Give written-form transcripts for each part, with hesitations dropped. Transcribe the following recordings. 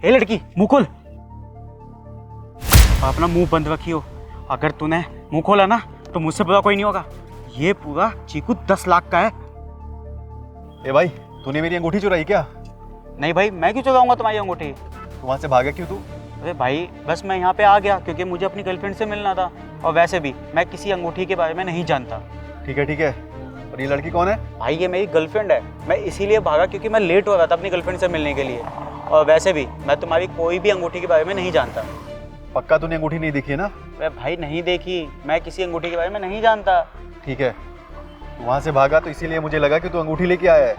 ए लड़की, मुंह खोल। अपना मुंह बंद रखियो। अगर तूने मुंह खोला ना तो मुझसे बुरा कोई नहीं होगा। ये पूरा चीकू 10 लाख का है। ए भाई, तूने मेरी अंगूठी चुराई क्या? नहीं भाई, मैं क्यों चुराऊंगा तुम्हारी अंगूठी? तो वहाँ से भागा क्यों तू? अरे भाई, बस मैं यहाँ पे आ गया क्योंकि मुझे अपनी गर्लफ्रेंड से मिलना था। और वैसे भी मैं किसी अंगूठी के बारे में नहीं जानता। ठीक है। और ये लड़की कौन है? भाई ये मेरी गर्लफ्रेंड है। मैं इसीलिए भागा क्योंकि मैं लेट हो रहा था अपनी गर्लफ्रेंड से मिलने के लिए। और वैसे भी मैं तुम्हारी कोई भी अंगूठी के बारे में नहीं जानता। पक्का तूने अंगूठी नहीं देखी है ना? अरे भाई नहीं देखी, मैं किसी अंगूठी के बारे में नहीं जानता। ठीक है, तू वहाँ से भागा तो इसीलिए मुझे लगा कि तू अंगूठी लेके आया है।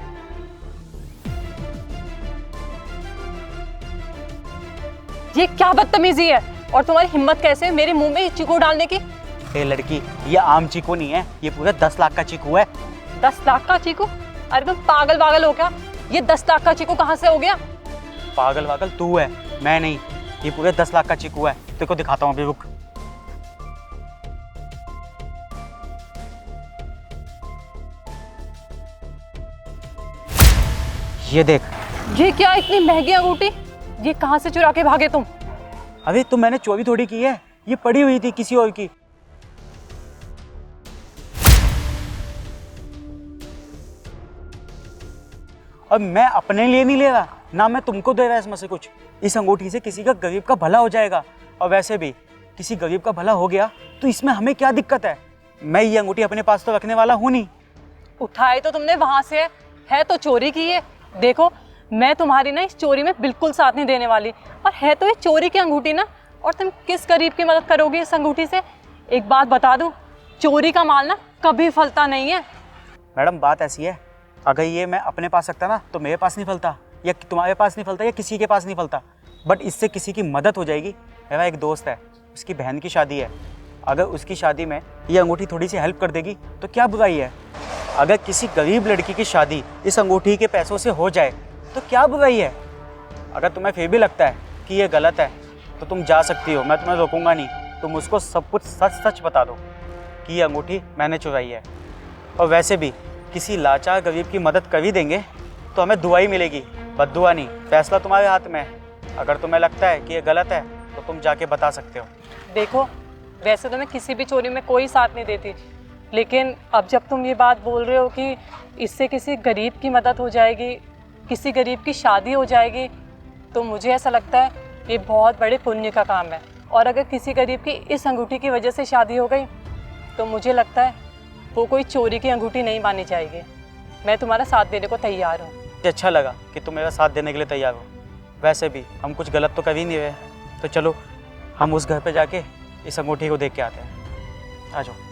ये क्या बदतमीजी है? और तुम्हारी हिम्मत कैसे है मेरे मुंह में चीकू डालने की? ए लड़की, ये आम चीकू नहीं है, ये पूरा 10 लाख का चीकू है। 10 लाख का चीकू? अरे तुम पागल हो क्या? ये 10 लाख का चीकू कहाँ से हो गया? पागल तू है, मैं नहीं। ये पूरे 10 लाख का चीकू है। तेरे को दिखाता हूँ अभी, रुक। ये देख। ये क्या इतनी महंगी अंगूठी? ये कहाँ से चुरा के भागे तुम? अरे तो मैंने चोरी थोड़ी की है, ये पड़ी हुई थी किसी और की। और मैं अपने लिए नहीं ले रहा ना, मैं तुमको दे रहा इसमें से कुछ। इस अंगूठी से किसी का गरीब का भला हो जाएगा। और वैसे भी किसी गरीब का भला हो गया तो इसमें हमें क्या दिक्कत है? मैं ये अंगूठी अपने पास तो रखने वाला हूँ नहीं। उठाए तो तुमने वहां से है तो चोरी की है। देखो, मैं तुम्हारी ना इस चोरी में बिल्कुल साथ नहीं देने वाली। और है तो ये चोरी की अंगूठी ना, और तुम किस गरीब की मदद करोगे इस अंगूठी से? एक बात बता दूं, चोरी का माल ना कभी फलता नहीं है। मैडम बात ऐसी है, अगर ये मैं अपने पास रखता ना तो मेरे पास नहीं फलता, या तुम्हारे पास नहीं फलता, या किसी के पास नहीं फलता। बट इससे किसी की मदद हो जाएगी। मेरा एक दोस्त है, उसकी बहन की शादी है। अगर उसकी शादी में ये अंगूठी थोड़ी सी हेल्प कर देगी तो क्या बुराई है? अगर किसी गरीब लड़की की शादी इस अंगूठी के पैसों से हो जाए तो क्या बुराई है? अगर तुम्हें फिर भी लगता है कि ये गलत है तो तुम जा सकती हो, मैं तुम्हें रोकूंगा नहीं। तुम उसको सब कुछ सच सच बता दो कि ये अंगूठी मैंने चुराई है। और वैसे भी किसी लाचार गरीब की मदद कर ही देंगे तो हमें दुआ ही मिलेगी, बद्दुआ नहीं। फैसला तुम्हारे हाथ में है। अगर तुम्हें लगता है कि ये गलत है तो तुम जाके बता सकते हो। देखो, वैसे तो मैं किसी भी चोरी में कोई साथ नहीं देती, लेकिन अब जब तुम ये बात बोल रहे हो कि इससे किसी गरीब की मदद हो जाएगी, किसी गरीब की शादी हो जाएगी, तो मुझे ऐसा लगता है ये बहुत बड़े पुण्य का काम है। और अगर किसी गरीब की इस अंगूठी की वजह से शादी हो गई तो मुझे लगता है वो कोई चोरी की अंगूठी नहीं मानी जाएगी। मैं तुम्हारा साथ देने को तैयार हूँ। मुझे अच्छा लगा कि तुम मेरा साथ देने के लिए तैयार हो। वैसे भी हम कुछ गलत तो कर ही नहीं रहे, तो चलो हम उस घर पे जाके इस अंगूठी को देख के आते हैं। आ जाओ।